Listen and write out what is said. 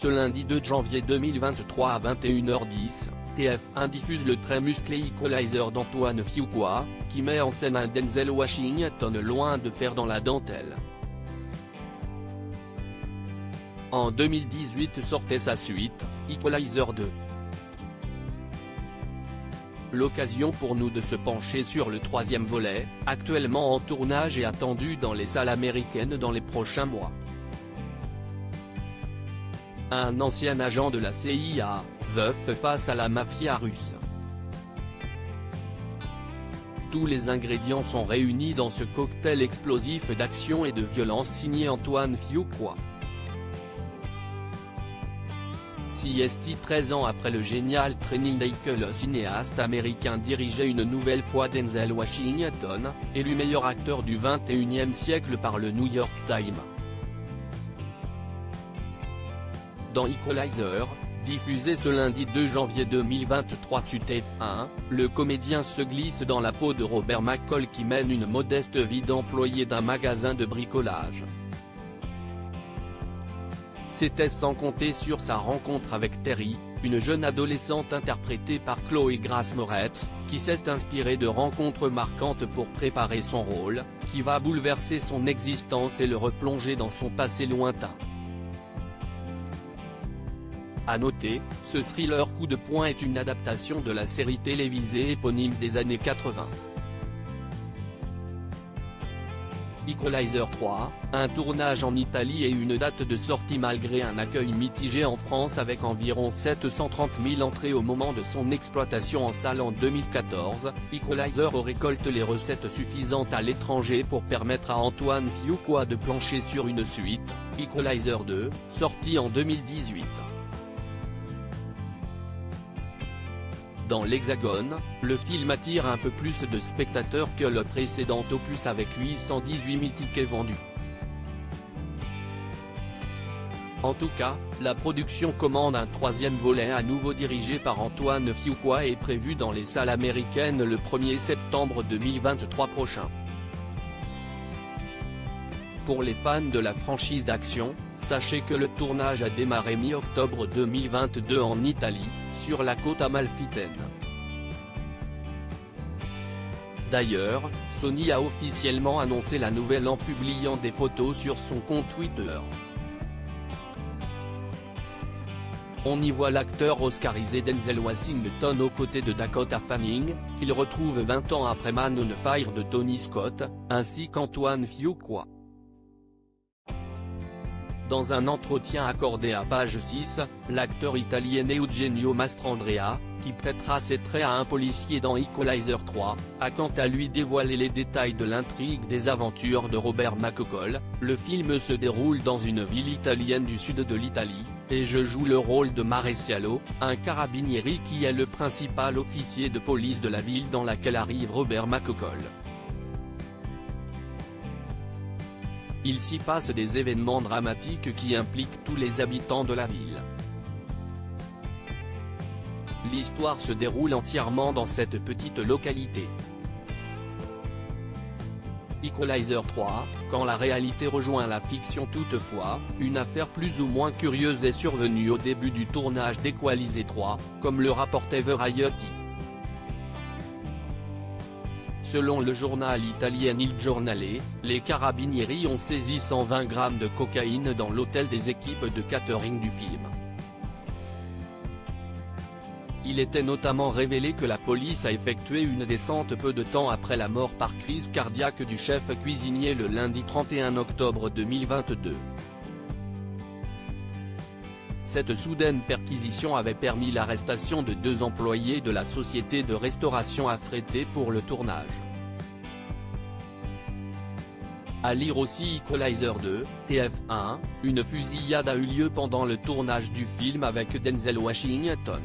Ce lundi 2 janvier 2023 à 21h10, TF1 diffuse le très musclé Equalizer d'Antoine Fuqua, qui met en scène un Denzel Washington loin de faire dans la dentelle. En 2018 sortait sa suite, Equalizer 2. L'occasion pour nous de se pencher sur le troisième volet, actuellement en tournage et attendu dans les salles américaines dans les prochains mois. Un ancien agent de la CIA, veuf face à la mafia russe. Tous les ingrédients sont réunis dans ce cocktail explosif d'action et de violence signé Antoine Fuqua. CST 13 ans après le génial Training Day que le cinéaste américain dirigeait une nouvelle fois Denzel Washington, élu meilleur acteur du XXIe siècle par le New York Times. Dans Equalizer, diffusé ce lundi 2 janvier 2023 sur TF1, le comédien se glisse dans la peau de Robert McCall qui mène une modeste vie d'employé d'un magasin de bricolage. C'était sans compter sur sa rencontre avec Terry, une jeune adolescente interprétée par Chloé Grace Moretz, qui s'est inspirée de rencontres marquantes pour préparer son rôle, qui va bouleverser son existence et le replonger dans son passé lointain. À noter, ce thriller coup de poing est une adaptation de la série télévisée éponyme des années 80. Equalizer 3, un tournage en Italie et une date de sortie malgré un accueil mitigé en France avec environ 730 000 entrées au moment de son exploitation en salle en 2014, Equalizer récolte les recettes suffisantes à l'étranger pour permettre à Antoine Fuqua de plancher sur une suite, Equalizer 2, sorti en 2018. Dans l'Hexagone, le film attire un peu plus de spectateurs que le précédent opus avec 818 000 tickets vendus. En tout cas, la production commande un troisième volet à nouveau dirigé par Antoine Fuqua et prévu dans les salles américaines le 1er septembre 2023 prochain. Pour les fans de la franchise d'action, sachez que le tournage a démarré mi-octobre 2022 en Italie, sur la côte amalfitaine. D'ailleurs, Sony a officiellement annoncé la nouvelle en publiant des photos sur son compte Twitter. On y voit l'acteur oscarisé Denzel Washington aux côtés de Dakota Fanning, qu'il retrouve 20 ans après Man on Fire de Tony Scott, ainsi qu'Antoine Fuqua. Dans un entretien accordé à Page 6, l'acteur italien Eugenio Mastrandrea, qui prêtera ses traits à un policier dans Equalizer 3, a quant à lui dévoilé les détails de l'intrigue des aventures de Robert McCall. Le film se déroule dans une ville italienne du sud de l'Italie, et je joue le rôle de Maresciallo, un carabinieri qui est le principal officier de police de la ville dans laquelle arrive Robert McCall. Il s'y passe des événements dramatiques qui impliquent tous les habitants de la ville. L'histoire se déroule entièrement dans cette petite localité. Equalizer 3, quand la réalité rejoint la fiction toutefois, une affaire plus ou moins curieuse est survenue au début du tournage d'Equalizer 3, comme le rapportait Variety. Selon le journal italien Il Giornale, les carabinieri ont saisi 120 grammes de cocaïne dans l'hôtel des équipes de catering du film. Il était notamment révélé que la police a effectué une descente peu de temps après la mort par crise cardiaque du chef cuisinier le lundi 31 octobre 2022. Cette soudaine perquisition avait permis l'arrestation de 2 employés de la société de restauration affrétée pour le tournage. À lire aussi Equalizer 2, TF1, une fusillade a eu lieu pendant le tournage du film avec Denzel Washington.